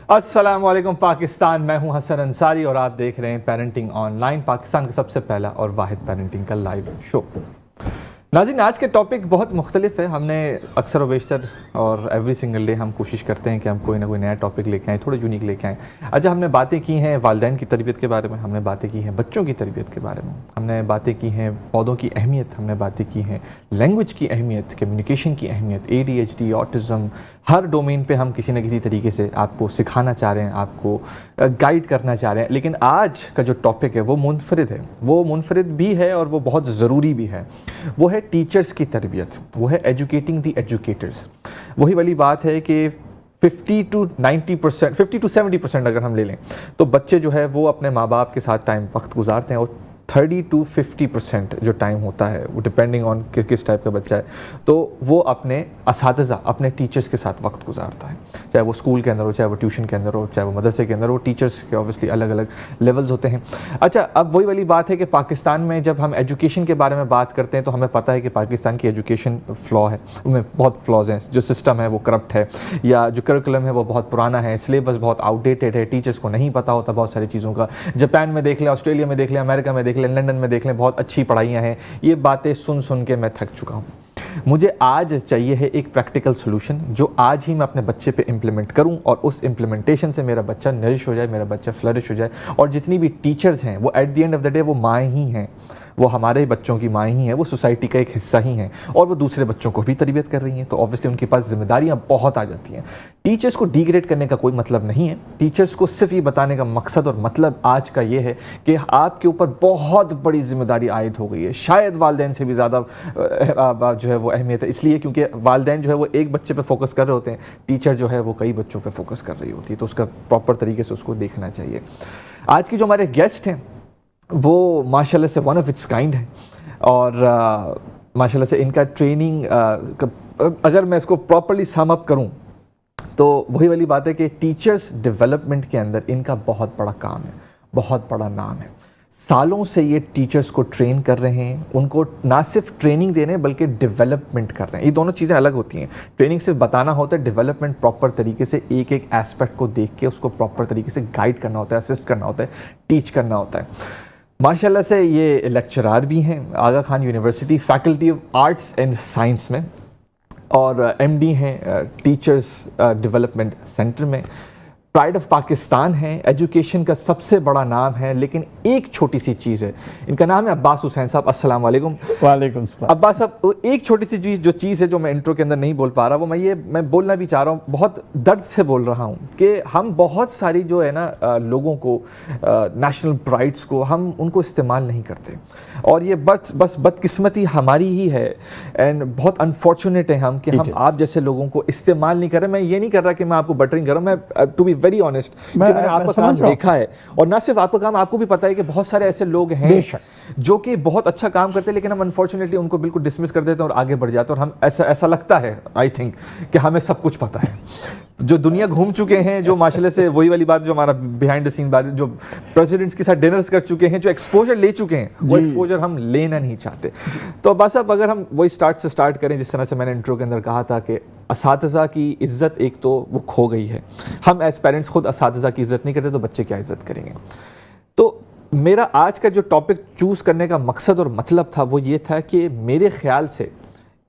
السلام علیکم پاکستان، میں ہوں حسن انصاری اور آپ دیکھ رہے ہیں پیرنٹنگ آن لائن، پاکستان کا سب سے پہلا اور واحد پیرنٹنگ کا لائیو شو۔ ناظرین، آج کے ٹاپک بہت مختلف ہے۔ ہم نے اکثر و بیشتر اور ایوری سنگل ڈے ہم کوشش کرتے ہیں کہ ہم کوئی نہ کوئی نیا ٹاپک لے کے آئیں، تھوڑا یونیک لے کے آئیں۔ اچھا، ہم نے باتیں کی ہیں والدین کی تربیت کے بارے میں، ہم نے باتیں کی ہیں بچوں کی تربیت کے بارے میں، ہم نے باتیں کی ہیں پودوں کی اہمیت، ہم نے باتیں کی ہیں لینگویج کی اہمیت، کمیونیکیشن کی اہمیت، ADHD، آٹزم، ہر ڈومین پہ ہم کسی نہ کسی طریقے سے آپ کو سکھانا چاہ رہے ہیں، آپ کو گائیڈ کرنا چاہ رہے ہیں۔ لیکن آج کا جو ٹاپک ہے وہ منفرد ہے، وہ منفرد بھی ہے اور وہ بہت ضروری بھی ہے۔ وہ ہے ٹیچرز کی تربیت، وہ ہے ایجوکیٹنگ دی ایجوکیٹرز۔ وہی والی بات ہے کہ 50 to 70% اگر ہم لے لیں تو بچے جو ہے وہ اپنے ماں باپ کے ساتھ وقت گزارتے ہیں، اور 30 to 50% جو ٹائم ہوتا ہے وہ ڈپینڈنگ آن کس ٹائپ کا بچہ ہے تو وہ اپنے اساتذہ، اپنے ٹیچرز کے ساتھ وقت گزارتا ہے، چاہے وہ اسکول کے اندر ہو، چاہے وہ ٹیوشن کے اندر ہو، چاہے وہ مدرسے کے اندر ہو۔ ٹیچرز کے اوبیسلی الگ الگ لیولز ہوتے ہیں۔ اچھا، اب وہی والی بات ہے کہ پاکستان میں جب ہم ایجوکیشن کے بارے میں بات کرتے ہیں تو ہمیں پتہ ہے کہ پاکستان کی ایجوکیشن فلا ہے، ان میں بہت فلاز ہیں۔ جو سسٹم ہے وہ کرپٹ ہے، یا جو کریکولم ہے وہ بہت پرانا ہے، سلیبس بہت آؤٹ ڈیٹڈ ہے، ٹیچرز کو نہیں پتہ ہوتا بہت ساری چیزوں کا۔ جاپان میں دیکھ لیں، آسٹریلیا میں دیکھ لیں، امریکہ میں دیکھ لیں، لندن میں دیکھ لیں، بہت اچھی پڑھائیاں ہیں۔ یہ باتیں سن کے میں تھک چکا ہوں۔ مجھے آج چاہیے ہے ایک پریکٹیکل سولوشن جو آج ہی میں اپنے بچے پہ امپلیمنٹ کروں، اور اس امپلیمنٹیشن سے میرا بچہ نرش ہو جائے، میرا بچہ فلرش ہو جائے۔ اور جتنی بھی ٹیچرز ہیں وہ at the end of the day وہ مائیں ہی ہیں، وہ ہمارے بچوں کی مائیں ہی ہیں، وہ سوسائٹی کا ایک حصہ ہی ہیں، اور وہ دوسرے بچوں کو بھی تربیت کر رہی ہیں، تو اوبویسلی ان کے پاس ذمہ داریاں بہت آ جاتی ہیں۔ ٹیچرز کو ڈیگریڈ کرنے کا کوئی مطلب نہیں ہے، ٹیچرز کو صرف یہ بتانے کا مقصد اور مطلب آج کا یہ ہے کہ آپ کے اوپر بہت بڑی ذمہ داری عائد ہو گئی ہے، شاید والدین سے بھی زیادہ جو ہے وہ اہمیت ہے، اس لیے کیونکہ والدین جو ہے وہ ایک بچے پہ فوکس کر رہے ہوتے ہیں، ٹیچر جو ہے وہ کئی بچوں پہ فوکس کر رہی ہوتی ہے، تو اس کا پراپر طریقے سے اس کو دیکھنا چاہیے۔ آج کی جو ہمارے گیسٹ ہیں وہ ماشاءاللہ سے ون آف اٹس کائنڈ ہے، اور ماشاءاللہ سے ان کا ٹریننگ اگر میں اس کو پراپرلی سم اپ کروں تو وہی والی بات ہے کہ ٹیچرز ڈیولپمنٹ کے اندر ان کا بہت بڑا کام ہے، بہت بڑا نام ہے۔ سالوں سے یہ ٹیچرز کو ٹرین کر رہے ہیں، ان کو نہ صرف ٹریننگ دے رہے ہیں بلکہ ڈیولپمنٹ کر رہے ہیں۔ یہ دونوں چیزیں الگ ہوتی ہیں، ٹریننگ صرف بتانا ہوتا ہے، ڈیولپمنٹ پراپر طریقے سے ایک ایک ایسپیکٹ کو دیکھ کے اس کو پراپر طریقے سے گائیڈ کرنا ہوتا ہے، اسسٹ کرنا ہوتا ہے، ٹیچ کرنا ہوتا ہے۔ ماشاءاللہ سے یہ لیکچرار بھی ہیں Aga Khan university, faculty of arts and science میں، اور MD ہیں ٹیچرز ڈیولپمنٹ سینٹر میں، پرائڈ آف پاکستان ہے، ایجوکیشن کا سب سے بڑا نام ہے۔ لیکن ایک چھوٹی سی چیز ہے، ان کا نام ہے عباس حسین صاحب۔ السلام علیکم۔ وعلیکم السلام۔ عباس صاحب، ایک چھوٹی سی چیز ہے جو میں انٹرو کے اندر نہیں بول پا رہا، وہ میں بولنا بھی چاہ رہا ہوں، بہت درد سے بول رہا ہوں کہ ہم بہت ساری جو ہے نا لوگوں کو، نیشنل پرائڈس کو، ہم ان کو استعمال نہیں کرتے، اور یہ بس بدقسمتی ہماری ہی ہے، اینڈ بہت انفارچونیٹ ہیں ہم کہ ہم آپ جیسے لوگوں کو استعمال نہیں کر رہے۔ میں یہ نہیں کر رہا کہ میں آپ کو بٹرنگ کر رہا ہوں، میں ٹو بی ویری آنیسٹ کہ میں نے آپ کا کام دیکھا ہے، اور نہ صرف آپ کا کام، آپ کو بھی پتا ہے کہ بہت سارے ایسے لوگ ہیں جو کہ بہت اچھا کام کرتے ہیں، لیکن ہم انفارچونیٹلی ان کو بالکل ڈسمس کر دیتے ہیں اور آگے بڑھ جاتے ہیں، اور ہم ایسا لگتا ہے آئی تھنک کہ ہمیں سب کچھ پتا ہے۔ جو دنیا گھوم چکے ہیں، جو ماشاءاللہ سے وہی والی بات جو ہمارا بیہائنڈ دا سین بات، جو پریزیڈنٹس کے ساتھ ڈنرز کر چکے ہیں، جو ایکسپوجر لے چکے ہیں، وہ ایکسپوجر ہم لینا نہیں چاہتے۔ تو بس اب اگر ہم وہی سٹارٹ کریں جس طرح سے میں نے انٹرو کے اندر کہا تھا کہ اساتذہ کی عزت ایک تو وہ کھو گئی ہے، ہم ایز پیرنٹس خود اساتذہ کی عزت نہیں کرتے تو بچے کیا عزت کریں گے۔ تو میرا آج کا جو ٹاپک چوز کرنے کا مقصد اور مطلب تھا وہ یہ تھا کہ میرے خیال سے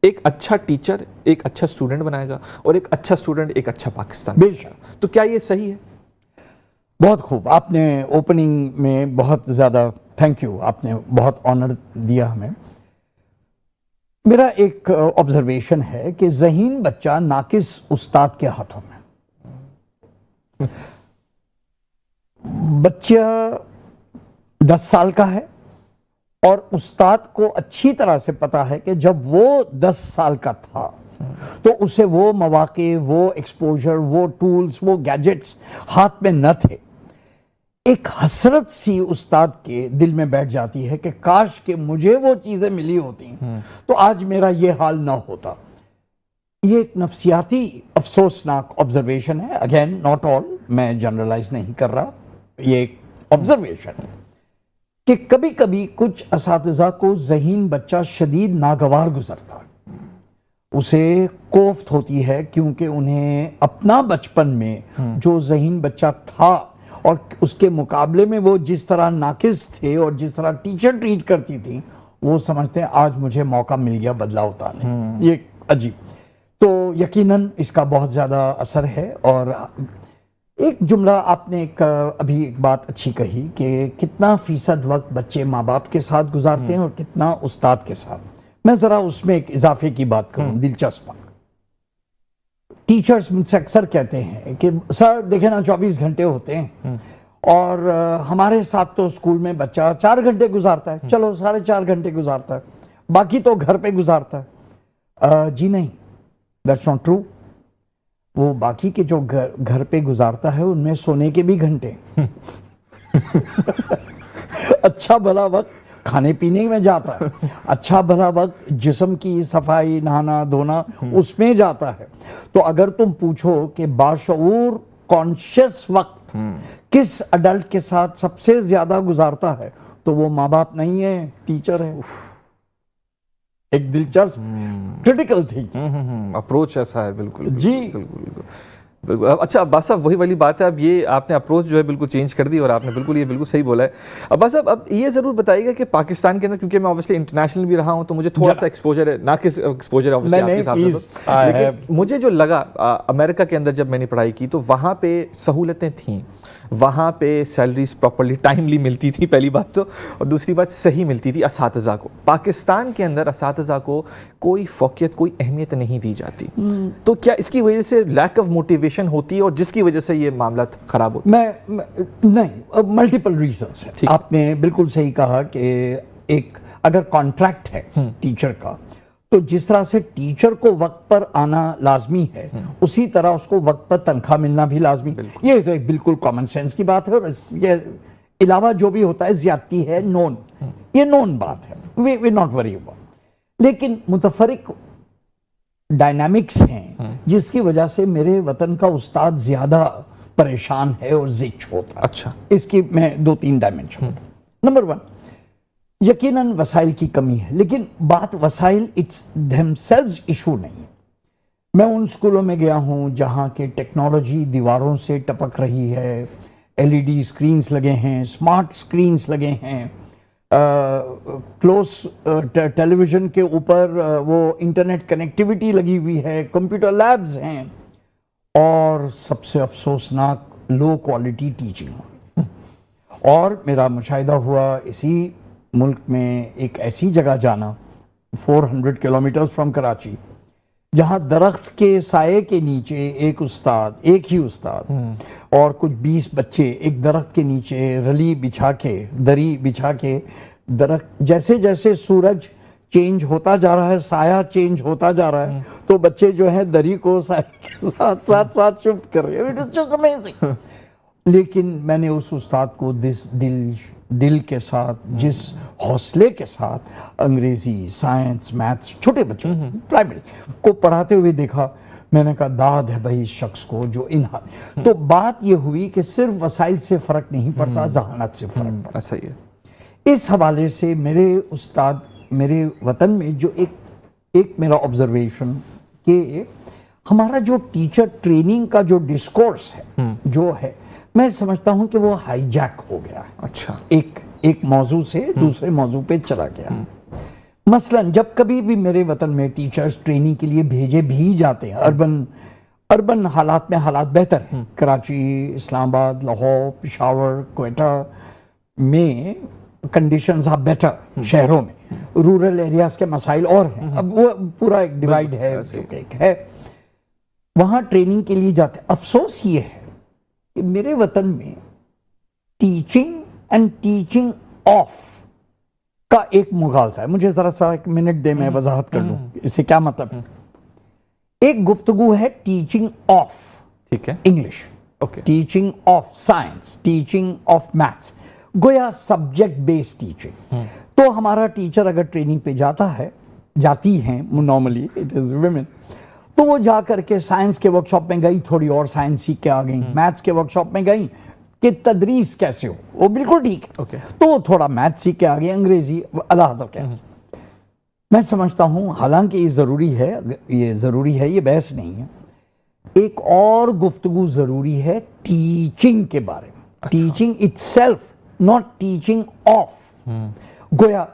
ایک اچھا ٹیچر ایک اچھا اسٹوڈنٹ بنائے گا، اور ایک اچھا اسٹوڈنٹ ایک اچھا پاکستان بے شک۔ تو کیا یہ صحیح ہے؟ بہت خوب، آپ نے اوپننگ میں بہت زیادہ تھینک یو، آپ نے بہت آنر دیا ہمیں۔ میرا ایک آبزرویشن ہے کہ ذہین بچہ ناقص استاد کے ہاتھوں میں، بچہ 10 سال کا ہے اور استاد کو اچھی طرح سے پتا ہے کہ جب وہ 10 سال کا تھا تو اسے وہ مواقع، وہ ایکسپوجر، وہ ٹولز، وہ گیجٹس ہاتھ میں نہ تھے۔ ایک حسرت سی استاد کے دل میں بیٹھ جاتی ہے کہ کاش کہ مجھے وہ چیزیں ملی ہوتی تو آج میرا یہ حال نہ ہوتا۔ یہ ایک نفسیاتی افسوسناک آبزرویشن ہے، اگین ناٹ آل، میں جنرلائز نہیں کر رہا، یہ ایک آبزرویشن ہے کہ کبھی کبھی کچھ اساتذہ کو ذہین بچہ شدید ناگوار گزرتا ہے، اسے کوفت ہوتی ہے کیونکہ انہیں اپنا بچپن میں جو ذہین بچہ تھا اور اس کے مقابلے میں وہ جس طرح ناقص تھے اور جس طرح ٹیچر ٹریٹ کرتی تھی وہ سمجھتے ہیں آج مجھے موقع مل گیا بدلہ اتارنے. یہ عجیب. تو یقیناً اس کا بہت زیادہ اثر ہے. اور ایک جملہ آپ نے ابھی ایک بات اچھی کہی کہ کتنا فیصد وقت بچے ماں باپ کے ساتھ گزارتے ہیں اور کتنا استاد کے ساتھ. میں ذرا اس میں ایک اضافے کی بات کروں دلچسپ. ٹیچرز مجھ سے اکثر کہتے ہیں کہ سر دیکھیں نا 24 گھنٹے ہوتے ہیں اور ہمارے ساتھ تو اسکول میں بچہ 4 گھنٹے گزارتا ہے, چلو 4.5 گھنٹے گزارتا ہے, باقی تو گھر پہ گزارتا ہے. جی نہیں, دیٹس ناٹ ٹرو. وہ باقی کے جو گھر پہ گزارتا ہے ان میں سونے کے بھی گھنٹے اچھا بھلا وقت کھانے پینے میں جاتا ہے, اچھا بھلا وقت جسم کی صفائی نہانا دھونا اس میں جاتا ہے. تو اگر تم پوچھو کہ باشعور کانشیس وقت کس اڈلٹ کے ساتھ سب سے زیادہ گزارتا ہے تو وہ ماں باپ نہیں ہے, ٹیچر ہے. ایک دلچسپ کریٹیکل تھنگ اپروچ ایسا ہے. بالکل جی بالکل. اچھا عباس صاحب وہی والی بات ہے, اب یہ آپ نے اپروچ جو ہے بالکل چینج کر دی اور آپ نے بالکل یہ بالکل صحیح بولا ہے. عباس صاحب اب یہ ضرور بتائیے گا کہ پاکستان کے اندر, کیونکہ میں اوبویسلی انٹرنیشنل بھی رہا ہوں تو مجھے تھوڑا سا ایکسپوجر ہے, نہ کہ ایکسپوجر اوبویسلی آپ کے ساتھ, لیکن مجھے جو لگا امریکہ کے اندر جب میں نے پڑھائی کی تو وہاں پہ سہولتیں تھیں, وہاں پہ سیلریز پراپرلی ٹائملی ملتی تھی پہلی بات تو, اور دوسری بات صحیح ملتی تھی اساتذہ کو. پاکستان کے اندر اساتذہ کو کوئی فوقیت کوئی اہمیت نہیں دی جاتی, تو کیا اس کی وجہ سے لیک آف موٹیویشن ہوتی ہے اور جس کی وجہ سے یہ معاملات خراب ہوتے ہیں؟ نہیں, ملٹیپل ریزنس ہیں. آپ نے بالکل صحیح کہا کہ ایک اگر کانٹریکٹ ہے ٹیچر کا تو جس طرح سے ٹیچر کو وقت پر آنا لازمی ہے اسی طرح اس کو وقت پر تنخواہ ملنا بھی لازمی. یہ تو ایک بالکل کامن سینس کی بات ہے, اور یہ علاوہ جو بھی ہوتا ہے زیادتی ہے, نون, یہ نون بات ہے, وی ناٹ وری اباؤٹ. لیکن متفرق ڈائنامکس ہیں جس کی وجہ سے میرے وطن کا استاد زیادہ پریشان ہے اور زچ ہوتا ہے. اچھا, اس کی میں 2-3 ڈائمنشن. نمبر 1, یقیناً وسائل کی کمی ہے, لیکن بات وسائل اٹس دیم سیلوز ایشو نہیں ہے. میں ان اسکولوں میں گیا ہوں جہاں کے ٹیکنالوجی دیواروں سے ٹپک رہی ہے, LED اسکرینز لگے ہیں, اسمارٹ اسکرینز لگے ہیں, کلوز ٹیلی ویژن کے اوپر وہ انٹرنیٹ کنیکٹیوٹی لگی ہوئی ہے, کمپیوٹر لیبز ہیں, اور سب سے افسوسناک لو کوالٹی ٹیچنگ. اور میرا مشاہدہ ہوا اسی ملک میں ایک ایسی جگہ جانا 400 کلومیٹر فرام کراچی جہاں درخت کے سائے کے نیچے ایک ہی استاد اور کچھ 20 بچے ایک درخت کے نیچے دری بچھا کے درخت, جیسے جیسے سورج چینج ہوتا جا رہا ہے, سایہ چینج ہوتا جا رہا ہے, تو بچے جو ہیں دری کو سایہ کے ساتھ شفٹ کر رہے ہیں. لیکن میں نے اس استاد کو دل کے ساتھ, جس حوصلے کے ساتھ انگریزی, سائنس, میتھس چھوٹے بچوں پرائمری کو پڑھاتے ہوئے دیکھا. میں نے کہا داد ہے بھائی اس شخص کو جو تو بات یہ ہوئی کہ صرف وسائل سے فرق نہیں پڑتا, ذہانت سے فرق پڑتا. صحیح ہے. اس حوالے سے میرے استاد میرے وطن میں جو ایک میرا آبزرویشن کہ ہمارا جو ٹیچر ٹریننگ کا جو ڈسکورس ہے جو ہے, میں سمجھتا ہوں کہ وہ ہائی جیک ہو گیا ہے. اچھا, ایک موضوع سے دوسرے موضوع پہ چلا گیا. مثلا جب کبھی بھی میرے وطن میں ٹیچرز ٹریننگ کے لیے بھیجے بھی جاتے ہیں, اربن حالات میں حالات بہتر ہیں, کراچی, اسلام آباد, لاہور, پشاور, کوئٹہ میں کنڈیشنز آر بیٹر, شہروں میں. رورل ایریاز کے مسائل اور ہیں, اب وہ پورا ایک ڈیوائیڈ ہے جو کہ ایک ہے, وہاں ٹریننگ کے لیے جاتے ہیں. افسوس یہ ہے کہ میرے وطن میں ٹیچنگ اینڈ ٹیچنگ آف کا ایک مغالطہ ہے. مجھے ذرا سا 1 منٹ دے, میں وضاحت کر دوں اس سے کیا مطلب ہے. ایک گفتگو ہے ٹیچنگ آف, ٹھیک ہے, English, teaching of science, teaching of maths, گویا سبجیکٹ بیس ٹیچنگ. تو ہمارا ٹیچر اگر ٹریننگ پہ جاتی ہیں نارملی اٹ از ویمن, تو وہ جا کر کے سائنس کے ورک شاپ میں گئی, تھوڑی اور سائنس سیکھ کے آ گئی, میتھس کے ورک شاپ میں گئی کہ تدریس کیسے ہو, وہ بالکل ٹھیک ہے, تو وہ تھوڑا میتھ سیکھ کے آ گئی, انگریزی علیحدہ کیا. میں سمجھتا ہوں حالانکہ یہ ضروری ہے، یہ بحث نہیں ہے، ایک اور گفتگو ضروری ہے ٹیچنگ کے بارے میں، teaching it self, not teaching of. گویا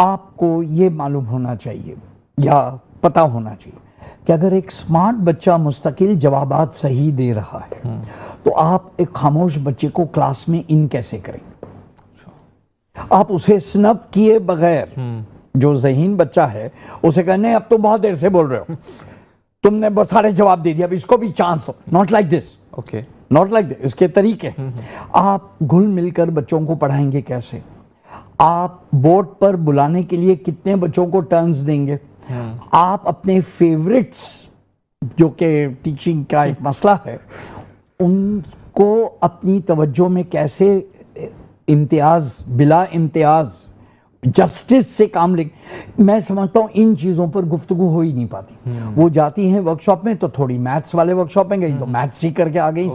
آپ کو یہ معلوم ہونا چاہیے یا پتا ہونا چاہیے کہ اگر ایک سمارٹ بچہ مستقل جوابات صحیح دے رہا ہے تو آپ ایک خاموش بچے کو کلاس میں ان کیسے کریں؟ آپ اسے سنپ کیے بغیر، جو ذہین بچہ ہے اسے کہنے اب تم بہت دیر سے بول رہے ہو، تم نے بہت سارے جواب دے دیا، اب اس کو بھی چانس دو. Not like this, okay, not like this. اس کے طریقے آپ گھل مل کر بچوں کو پڑھائیں گے کیسے؟ آپ بورڈ پر بلانے کے لیے کتنے بچوں کو ٹرنز دیں گے؟ آپ اپنے فیورٹس، جو کہ ٹیچنگ کا ایک مسئلہ ہے، ان کو اپنی توجہ میں کیسے امتیاز، بلا امتیاز جسٹس سے کام لے. میں سمجھتا ہوں ان چیزوں پر گفتگو ہو ہی نہیں پاتی. وہ جاتی ہیں ورک شاپ میں تو تھوڑی میتھس والے ورک شاپ میں گئی تو میتھس ہی کر کے آ گئی.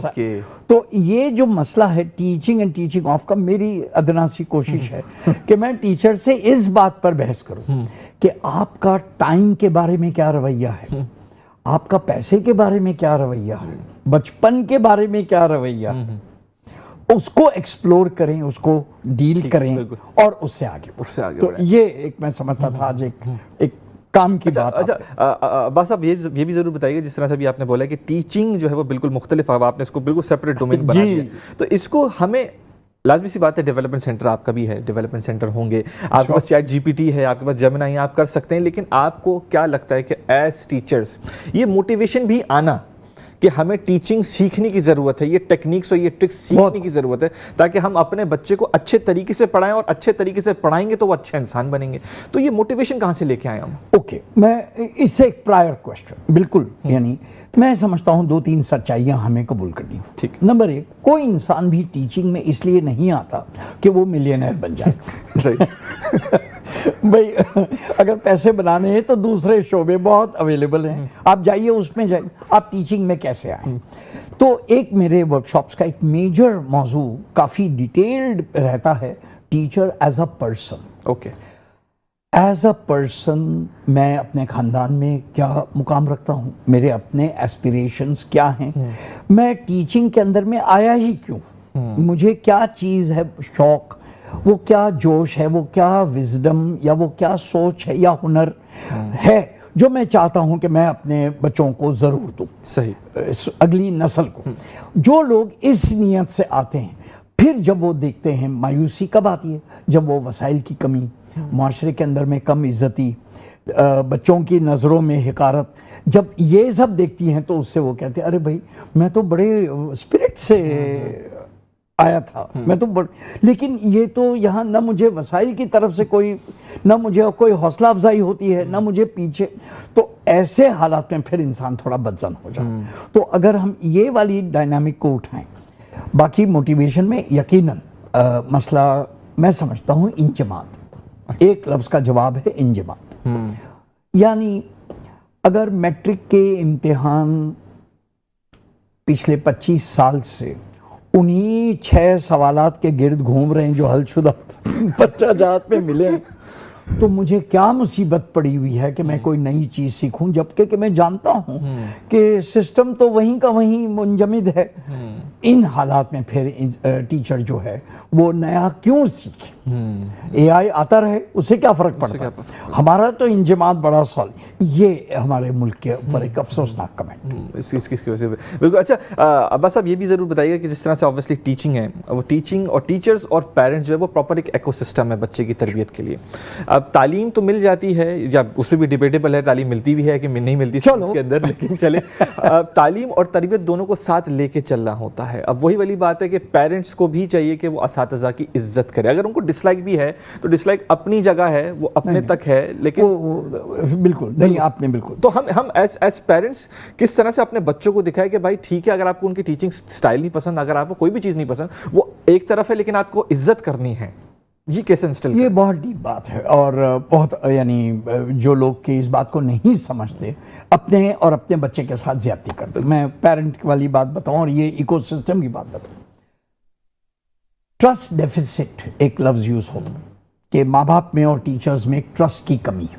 تو یہ جو مسئلہ ہے ٹیچنگ اینڈ ٹیچنگ آف کا، میری ادنا سی کوشش ہے کہ میں ٹیچر سے اس بات پر بحث کروں کہ آپ کا ٹائم کے بارے میں کیا رویہ ہے، آپ کا پیسے کے بارے میں کیا رویہ ہے، بچپن کے بارے میں کیا رویہ ہے. اس کو ایکسپلور کریں، اس کو ڈیل کریں اور اس سے آگے. تو یہ ایک میں سمجھتا تھا آج ایک کام کی بات. اچھا عباس صاحب، یہ بھی ضرور بتائیے، جس طرح سے بھی آپ نے بولا کہ ٹیچنگ جو ہے وہ بالکل مختلف، آپ نے اس کو بالکل سیپریٹ ڈومین بنا دیا، تو اس کو ہمیں لازمی سی بات ہے، ڈیولپمنٹ سینٹر آپ کا بھی ہے، ڈیولپمنٹ سینٹر ہوں گے، آپ کے پاس چیٹ جی پی ٹی ہے، آپ کے پاس جیمنائی، آپ کر سکتے ہیں، لیکن آپ کو کیا لگتا ہے کہ ایز ٹیچرز یہ موٹیویشن بھی آنا کہ ہمیں ٹیچنگ سیکھنے کی ضرورت ہے، یہ ٹیکنیکس اور یہ ٹرکس سیکھنے کی ضرورت ہے تاکہ ہم اپنے بچے کو اچھے طریقے سے پڑھائیں، اور اچھے طریقے سے پڑھائیں گے تو وہ اچھے انسان بنیں گے. تو یہ موٹیویشن کہاں سے لے کے آئے ہم؟ اوکے، میں اس سے ایک پرائر کوسچن، بالکل، یعنی میں سمجھتا ہوں 2-3 سچائیاں ہمیں قبول کرنی. ٹھیک. نمبر 1، کوئی انسان بھی ٹیچنگ میں اس لیے نہیں آتا کہ وہ ملینئر بن جائے. بھائی اگر پیسے بنانے ہیں تو دوسرے شعبے بہت اویلیبل ہیں، آپ جائیے اس میں جائیے. آپ ٹیچنگ میں کیسے آئیں؟ تو ایک میرے ورک شاپس کا ایک میجر موضوع کافی ڈیٹیلڈ رہتا ہے، teacher as a person. Okay, as a person میں اپنے خاندان میں کیا مقام رکھتا ہوں، میرے اپنے ایسپیریشنز کیا ہیں، میں ٹیچنگ کے اندر میں آیا ہی کیوں، مجھے کیا چیز ہے شوق، وہ کیا جوش ہے، وہ کیا وزڈم یا وہ کیا سوچ ہے یا ہنر ہے جو میں چاہتا ہوں کہ میں اپنے بچوں کو ضرور دوں، صحیح، اگلی نسل کو. جو لوگ اس نیت سے آتے ہیں، پھر جب وہ دیکھتے ہیں، مایوسی کب آتی ہے؟ جب وہ وسائل کی کمی، معاشرے کے اندر میں کم عزتی، بچوں کی نظروں میں حقارت، جب یہ سب دیکھتی ہیں تو اس سے وہ کہتے ہیں ارے بھائی میں تو بڑے اسپرٹ سے آیا تھا، میں تو لیکن یہ تو یہاں نہ مجھے وسائل کی طرف سے نہ مجھے کوئی حوصلہ افزائی ہوتی ہے، نہ مجھے پیچھے. تو ایسے حالات میں پھر انسان تھوڑا بدزن ہو جائے. تو اگر ہم یہ والی ڈائنامک کو اٹھائیں، باقی موٹیویشن میں یقیناً مسئلہ میں سمجھتا ہوں انجماد. ایک لفظ کا جواب ہے انجماد. یعنی اگر میٹرک کے امتحان پچھلے 25 سال سے انہی 6 سوالات کے گرد گھوم رہے ہیں جو حل شدہ بچہ جات میں ملے، تو مجھے کیا مصیبت پڑی ہوئی ہے کہ میں کوئی نئی چیز سیکھوں، جبکہ کہ میں جانتا ہوں کہ سسٹم تو وہیں کا وہیں منجمد ہے. ان حالات میں پھر ٹیچر جو ہے وہ نیا کیوں سیکھے؟ اے آئی آتا رہے، اسے کیا فرق پڑتا ہے؟ ہمارا تو انجماد بڑا سوال. یہ ہمارے ملک کے اوپر ایک افسوسناک کمنٹ. اس کی وجہ سے بالکل. اچھا عباس صاحب، یہ بھی ضرور بتائیے کہ جس طرح سے آبویسلی ٹیچنگ ہے، وہ ٹیچنگ اور ٹیچرز اور پیرنٹس جو ہے وہ پراپر ایک ایکو سسٹم ہے بچے کی تربیت کے لیے. اب تعلیم تو مل جاتی ہے، یا اس میں بھی ڈیبیٹیبل ہے تعلیم ملتی بھی ہے کہ نہیں ملتی اس کے اندر، لیکن چلے تعلیم اور تربیت دونوں کو ساتھ لے کے چلنا ہوتا ہے. اب وہی والی بات ہے کہ پیرنٹس کو بھی چاہیے کہ وہ اساتذہ کی عزت کرے. اگر ان کو ڈس لائک بھی ہے تو ڈس لائک اپنی جگہ ہے، وہ اپنے تک ہے، لیکن بالکل نہیں، آپ نے بالکل. تو ہم ایز پیرنٹس کس طرح سے اپنے بچوں کو دکھائے کہ بھائی ٹھیک ہے، اگر آپ کو ان کی ٹیچنگ سٹائل نہیں پسند، اگر آپ کو کوئی بھی چیز نہیں پسند، وہ ایک طرف ہے، لیکن آپ کو عزت کرنی ہے. یہ کیسے انسٹل؟ یہ بہت ڈیپ بات ہے، اور بہت یعنی جو لوگ کہ اس بات کو نہیں سمجھتے اپنے اور اپنے بچے کے ساتھ زیادتی کرتے. میں پیرنٹ والی بات بتاؤں اور یہ ایکو سسٹم کی بات بتاؤں. ٹرسٹ ڈیفیسٹ ایک لفظ یوز ہوتا ہے کہ ماں باپ میں اور ٹیچرز میں ایک ٹرسٹ کی کمی ہے.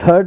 3rd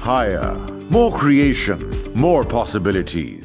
Higher, more creation, more possibilities.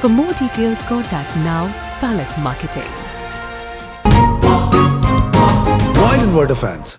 For more details, contact now Falak Marketing. Royal Inverter Fans,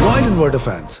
Wide and Word fans,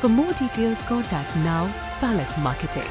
For more details, contact now Falak Marketing.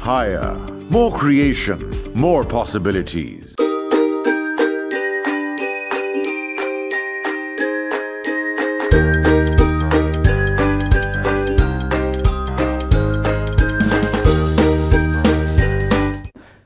Higher, more creation, more possibilities.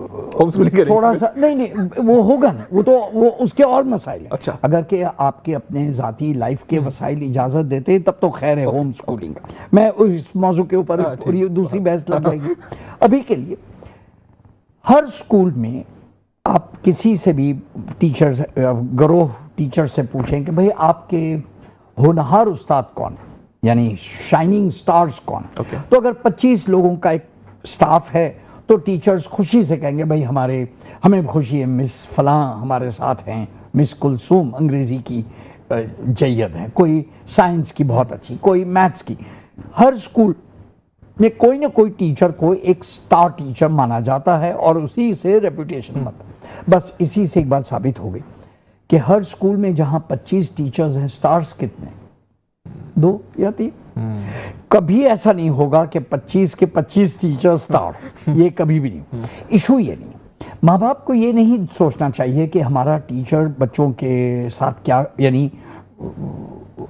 Home schooling کریں تھوڑا سا نہیں وہ ہوگا نا, وہ اس کے اور مسائل ہیں. اچھا. اگر کہ آپ کے اپنے ذاتی لائف کے وسائل اجازت دیتے ہیں تب تو خیر ہے ہوم اسکولنگ کا. میں اس موضوع کے اوپر دوسری بحث لگ جائے گی. ابھی کے لیے ہر اسکول میں آپ کسی سے بھی ٹیچر گروہ ٹیچر سے پوچھیں کہ بھئی آپ کے ہونہار استاد کون ہے, یعنی شائننگ سٹارز کون ہے, تو اگر 25 لوگوں کا ایک سٹاف ہے تو ٹیچرز خوشی سے کہیں گے بھئی ہمیں خوشی ہے مس فلاں ہمارے ساتھ ہیں, مس کلثوم انگریزی کی جید ہیں, کوئی سائنس کی بہت اچھی, کوئی میتھس کی. ہر اسکول میں کوئی نہ کوئی ٹیچر کو ایک سٹار ٹیچر مانا جاتا ہے اور اسی سے ریپوٹیشن بنتا ہے. بس اسی سے ایک بات ثابت ہو گئی کہ ہر اسکول میں جہاں 25 ٹیچرز ہیں, سٹارز کتنے, 2 یا 3. کبھی ایسا نہیں ہوگا کہ 25 کے 25 ٹیچر سٹار, یہ کبھی بھی نہیں. ایشو یہ نہیں. ماں باپ کو یہ نہیں سوچنا چاہیے کہ ہمارا ٹیچر بچوں کے ساتھ کیا, یعنی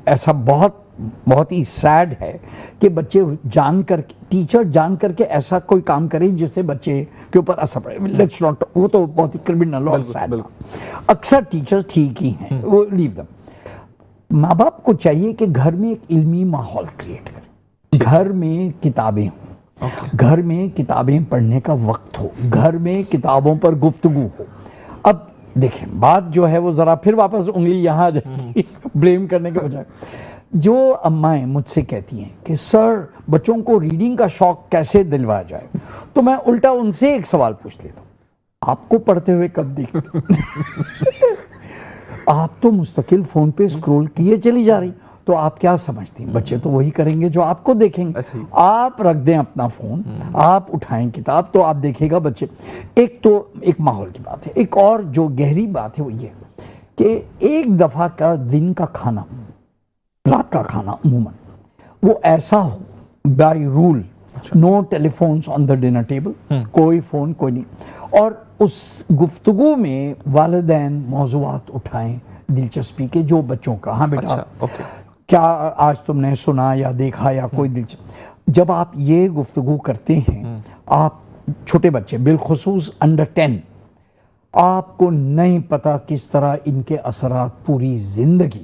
ایسا بہت ہی سیڈ ہے کہ بچے ٹیچر جان کر کے ایسا کوئی کام کرے جس سے بچے کے اوپر اثر پڑے. لیٹس ناٹ, وہ تو بہت ہی کرمنل اور سیڈ. اکثر ٹیچر ٹھیک ہی ہیں, وہ لیو دم. ماں باپ کو چاہیے کہ گھر میں ایک علمی ماحول کریٹ کریں, گھر میں کتابیں ہوں, گھر میں کتابیں پڑھنے کا وقت ہو, گھر میں کتابوں پر گفتگو ہو. اب دیکھیں بات جو ہے وہ ذرا پھر واپس انگلی یہاں آ جائے گی بلیم کرنے کے بجائے. جو امائیں مجھ سے کہتی ہیں کہ سر بچوں کو ریڈنگ کا شوق کیسے دلوایا جائے, تو میں الٹا ان سے ایک سوال پوچھ لیتا ہوں, آپ کو پڑھتے ہوئے کب دیکھتے آپ تو مستقل فون پہ اسکرول کیے چلی جا رہی, تو آپ کیا سمجھتی ہیں بچے تو وہی کریں گے جو آپ کو دیکھیں گے. آپ رکھ دیں اپنا فون, آپ اٹھائیں کتاب, تو آپ دیکھے گا بچے. ایک تو ایک ماحول کی بات ہے. ایک اور جو گہری بات ہے وہ یہ کہ ایک دفعہ کا دن کا کھانا, رات کا کھانا عموماً وہ ایسا ہو by rule, no telephones on the dinner table, کوئی فون کوئی نہیں, اور اس گفتگو میں والدین موضوعات اٹھائیں دلچسپی کے جو بچوں کا, ہاں بیٹا کیا آج تم نے سنا یا دیکھا یا کوئی دلچسپ. جب آپ یہ گفتگو کرتے ہیں, آپ چھوٹے بچے بالخصوص انڈر 10, آپ کو نہیں پتا کس طرح ان کے اثرات پوری زندگی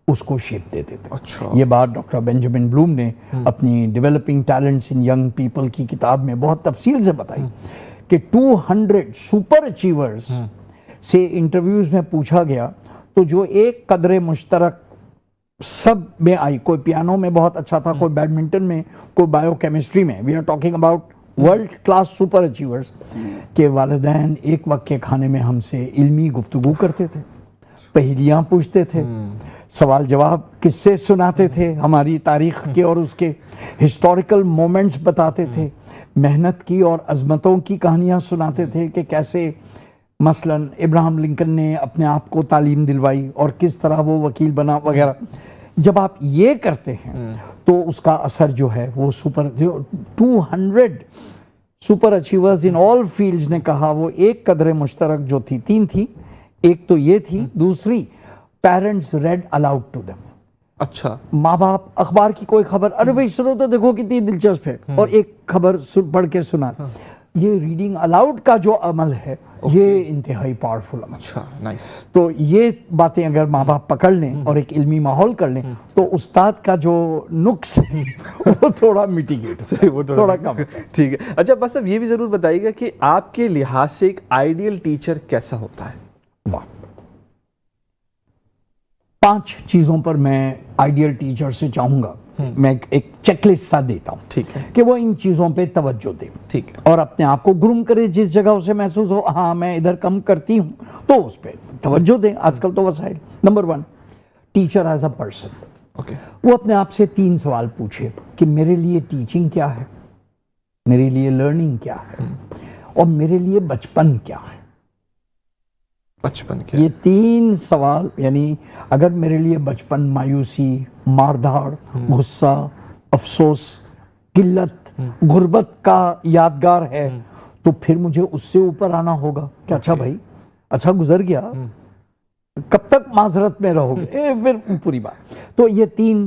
اس کو شیپ دیتے تھے. یہ بات ڈاکٹر بینجامن بلوم نے اپنی ڈیولپنگ ٹیلنٹس ان ینگ پیپل کی کتاب میں بہت تفصیل سے بتائی کہ 200 سپر اچیورز سے انٹرویوز میں پوچھا گیا, تو جو ایک قدر مشترک سب میں آئی, کوئی پیانو میں بہت اچھا تھا, کوئی بیڈمنٹن میں, کوئی بایو کیمسٹری میں, we are talking about world class super achievers, کہ والدین ایک وقت کے کھانے میں ہم سے علمی گفتگو کرتے تھے, پہیلیاں پوچھتے تھے, سوال جواب قصے سناتے تھے, ہماری تاریخ کے اور اس کے ہسٹوریکل مومنٹس بتاتے تھے, محنت کی اور عظمتوں کی کہانیاں سناتے تھے کہ کیسے مثلا ابراہم لنکن نے اپنے آپ کو تعلیم دلوائی اور کس طرح وہ وکیل بنا وغیرہ. جب آپ یہ کرتے ہیں تو اس کا اثر جو ہے وہ 200 سپر اچیورز ان آل فیلڈز نے کہا وہ ایک قدر مشترک جو تھی, 3 تھی, ایک تو یہ تھی, دوسری parents read aloud to them. اچھا, ماں باپ اخبار کی کوئی خبر, ارے بھائی سنو تو دیکھو کتنی دلچسپ ہے, اور ایک خبر پڑھ کے سنا. یہ ریڈنگ الاؤڈ کا جو عمل ہے یہ انتہائی پاورفل عمل. اچھا, نائس. تو یہ باتیں اگر ماں باپ پکڑ لیں اور ایک علمی ماحول کر لیں تو استاد کا جو نقص ہے وہ تھوڑا میٹیگیٹ, تھوڑا کم. ٹھیک ہے. اچھا بس اب یہ بھی ضرور بتائیے گا کہ آپ کے لحاظ سے ایک آئیڈیل ٹیچر کیسا ہوتا ہے؟ 5 چیزوں پر میں آئیڈیل ٹیچر سے چاہوں گا, میں ایک چیک لسٹ سا دیتا ہوں, ٹھیک ہے, کہ وہ ان چیزوں پہ توجہ دے, ٹھیک ہے, اور اپنے آپ کو گروم کرے, جس جگہ اسے محسوس ہو ہاں میں ادھر کم کرتی ہوں تو اس پہ توجہ دیں. آج کل تو وسائل. Number 1, teacher as a person, وہ اپنے آپ سے 3 سوال پوچھے کہ میرے لیے ٹیچنگ کیا ہے, میرے لیے لرننگ کیا ہے, اور میرے لیے بچپن کیا ہے. بچپن کیا, یہ 3 سوال, یعنی اگر میرے لیے بچپن مایوسی, ماردھاڑ, غصہ, افسوس, قلت, غربت کا یادگار ہے, تو پھر مجھے اس سے اوپر آنا ہوگا کہ اچھا بھائی, اچھا گزر گیا, کب تک معذرت میں رہو گے, پھر پوری بات. تو یہ 3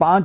5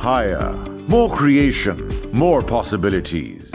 Higher, more creation, more possibilities.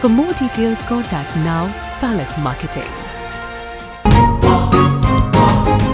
For more details, contact now Falak Marketing.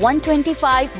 125,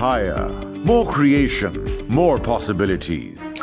Higher, more creation, more possibilities.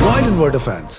Wide and Word of Fans,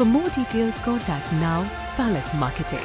For more details, contact now Falak Marketing.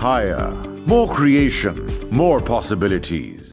Higher, more creation, more possibilities.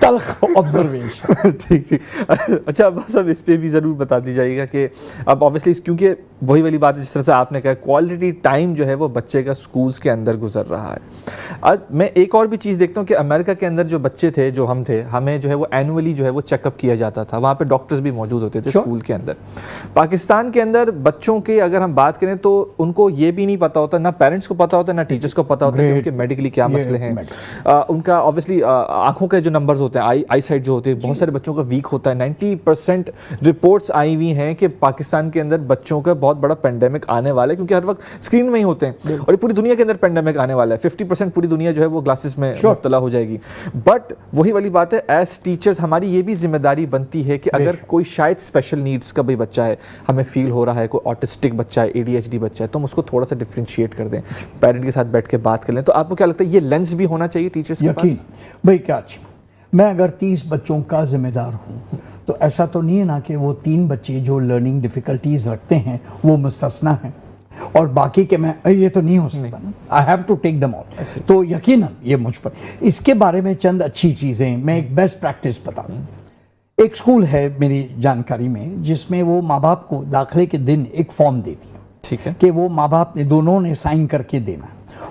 تلخ observation. ٹھیک ٹھیک. اچھا بس اب اس پہ بھی ضرور بتا دیجیے گا کہ اب آبویسلی کیونکہ وہی والی بات ہے جس طرح سے آپ نے کہا کوالٹی ٹائم جو ہے وہ بچے کا اسکولس کے اندر گزر رہا ہے. آج میں ایک اور بھی چیز دیکھتا ہوں کہ امریکہ کے اندر جو بچے تھے جو ہم تھے ہمیں جو ہے وہ اینولی جو ہے وہ چیک اپ کیا جاتا تھا, وہاں پہ ڈاکٹرز بھی موجود ہوتے تھے اسکول کے اندر. پاکستان کے اندر بچوں کے اگر ہم بات کریں تو ان کو یہ بھی نہیں پتا ہوتا, نہ پیرنٹس کو پتا ہوتا نہ ٹیچرس کو پتا ہوتا کہ ان کے میڈیکلی کیا مسئلے ہیں. ان کا آبویسلی آنکھوں کے جو نمبرز ہوتے ہیں آئی سائٹ جو ہوتے ہیں بہت سارے بچوں کا ویک ہوتا ہے. 90% رپورٹس آئی ہوئی ہیں کہ پاکستان کے اندر بچوں کا بہت بڑا پینڈیمک آنے والا ہے کیونکہ ہر وقت اسکرین میں ہی ہوتے ہیں, اور یہ پوری دنیا کے اندر پینڈیمک آنے والا ہے. 50% پوری دنیا جو ہے وہ گلاسز میں مبتلا ہو جائے گی. بٹ وہی والی بات ہے ایز ٹیچرز ہماری یہ بھی ذمہ داری بنتی ہے کہ اگر کوئی شاید اسپیشل نیڈس کا بھی بچہ ہے, ہمیں فیل ہو رہا ہے کوئی آٹسٹک بچہ ہے, ADHD بچہ ہے, تو ہم اس کو تھوڑا سا ڈفرینشیٹ کر دیں, پیرنٹ کے ساتھ بیٹھ کے بات کر لیں. تو آپ کو کیا لگتا ہے یہ لینس بھی ہونا چاہیے ٹیچرز کے پاس؟ بھائی کیا میں اگر 30 بچوں کا ذمہ دار ہوں تو ایسا تو نہیں ہے نا کہ وہ 3 بچے جو لرننگ ڈیفیکلٹیز رکھتے ہیں وہ مستثنا ہیں اور باقی کے میں یہ تو نہیں ہو سکتا نا. آئی ہیو ٹو ٹیک دم آل. تو یقیناً یہ مجھ پر اس کے بارے میں چند اچھی چیزیں میں ایک بیسٹ پریکٹس بتا دوں. ایک اسکول ہے میری جانکاری میں جس میں وہ ماں باپ کو داخلے کے دن ایک فارم دیتی ہے, ٹھیک ہے, کہ وہ ماں باپ نے دونوں نے سائن کر کے دینا.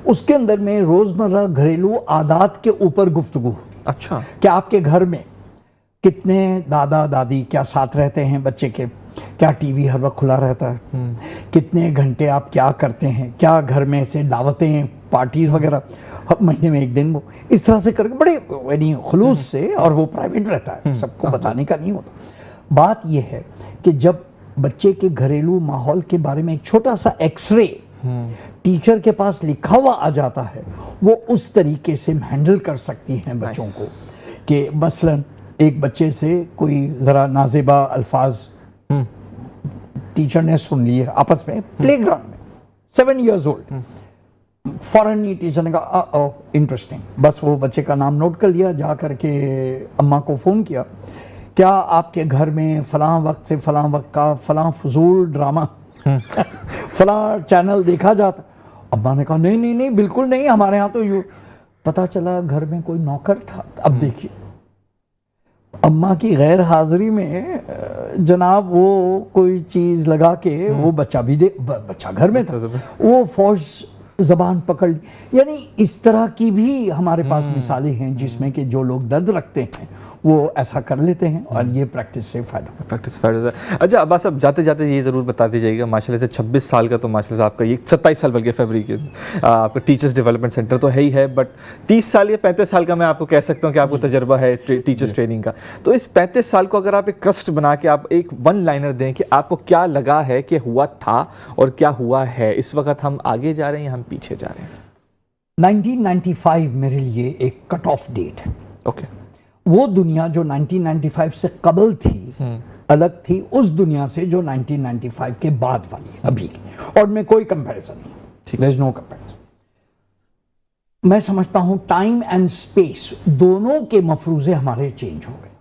اس کے اندر میں روزمرہ گھریلو عادات کے اوپر گفتگو ہوتی. اچھا, کہ آپ کے گھر میں کتنے دادا دادی کیا ساتھ رہتے ہیں بچے کے, کیا ٹی وی ہر وقت کھلا رہتا ہے, کتنے گھنٹے آپ کیا کرتے ہیں, کیا گھر میں سے دعوتیں پارٹیز وغیرہ مہینے میں ایک دن, وہ اس طرح سے کر کے بڑے یعنی خلوص سے, اور وہ پرائیویٹ رہتا ہے, سب کو بتانے کا نہیں ہوتا. بات یہ ہے کہ جب بچے کے گھریلو ماحول کے بارے میں ایک چھوٹا سا ایکس رے ٹیچر کے پاس لکھا ہوا آ جاتا ہے, وہ اس طریقے سے ہینڈل کر سکتی ہیں بچوں کو کہ مثلا ایک بچے سے کوئی ذرا نازیبا الفاظ ٹیچر نے سن لیے آپس میں پلے گراؤنڈ میں, 7 years old, فوراً ہی ٹیچر نے کہا انٹرسٹنگ, بس وہ بچے کا نام نوٹ کر لیا, جا کر کے اماں کو فون کیا, کیا آپ کے گھر میں فلاں وقت سے فلاں وقت کا فلاں فضول ڈرامہ فلاں چینل دیکھا جاتا؟ اماں نے کہا نہیں بالکل نہیں, ہمارے ہاں تو یوں. پتا چلا گھر میں کوئی نوکر تھا. اب دیکھیے اماں کی غیر حاضری میں جناب وہ کوئی چیز لگا کے وہ بچہ بھی بچہ گھر میں تھا, وہ فوج زبان پکڑ لی. یعنی اس طرح کی بھی ہمارے پاس مثالیں ہیں جس میں کہ جو لوگ درد رکھتے ہیں وہ ایسا کر لیتے ہیں, اور یہ پریکٹس سے فائدہ. اچھا عباس صاحب جاتے جاتے یہ ضرور بتا دیجیے گا, ماشاء اللہ سے 26 سال کا تو ماشاء اللہ سے آپ کا یہ 27 سال بلکہ فیبری کے آپ کا ٹیچرز ڈیولپمنٹ سینٹر تو ہے ہی ہے, بٹ 30 سال یا 35 سال کا میں آپ کو کہہ سکتا ہوں کہ آپ کو تجربہ ہے ٹیچرز ٹریننگ کا. تو اس 35 سال کو اگر آپ ایک کرسٹ بنا کے آپ ایک 1 لائنر دیں کہ آپ کو کیا لگا ہے کہ ہوا تھا اور کیا ہوا ہے, اس وقت ہم آگے جا رہے ہیں یا ہم پیچھے جا رہے ہیں؟ 1995 میرے لیے ایک کٹ آف ڈیٹ ہے. اوکے, وہ دنیا جو 1995 سے قبل تھی الگ تھی اس دنیا سے جو 1995 کے بعد والی ابھی کی, اور میں کوئی کمپیریزن نہیں, there is no comparison. میں سمجھتا ہوں ٹائم اینڈ سپیس دونوں کے مفروضے ہمارے چینج ہو گئے.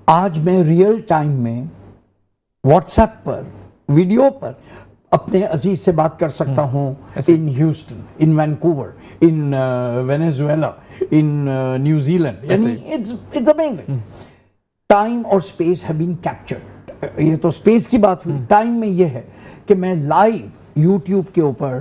آج میں ریئل ٹائم میں واٹس ایپ پر ویڈیو پر اپنے عزیز سے بات کر سکتا ہوں in Houston, in Vancouver, in Venezuela, in New Zealand. It's amazing. Time اور space have been captured. یہ تو space کی بات ہوئی. ٹائم میں یہ ہے کہ میں لائیو یوٹیوب کے اوپر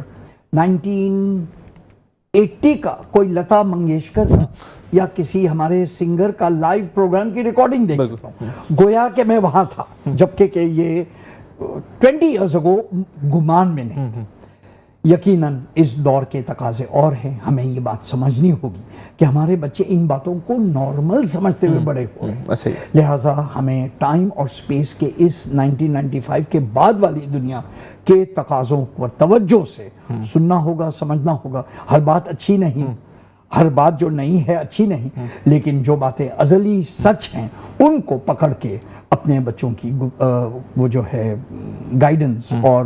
1980 کا کوئی لتا منگیشکر کا یا کسی ہمارے سنگر کا لائیو پروگرام کی ریکارڈنگ دیکھ سکتا ہوں, گویا کہ میں وہاں تھا, جبکہ کہ یہ 20 years ago گمان میں نہیں. یقیناً اس دور کے تقاضے اور ہیں, ہمیں یہ بات سمجھنی ہوگی کہ ہمارے بچے ان باتوں کو نارمل سمجھتے ہوئے بڑے ہو رہے ہیں. لہٰذا ہمیں ٹائم اور سپیس کے اس 1995 کے بعد والی دنیا کے تقاضوں پر توجہ سے سننا ہوگا, سمجھنا ہوگا. ہر بات اچھی نہیں, ہر بات جو نہیں ہے اچھی نہیں, لیکن جو باتیں ازلی سچ ہیں ان کو پکڑ کے اپنے بچوں کی وہ جو ہے گائیڈنس اور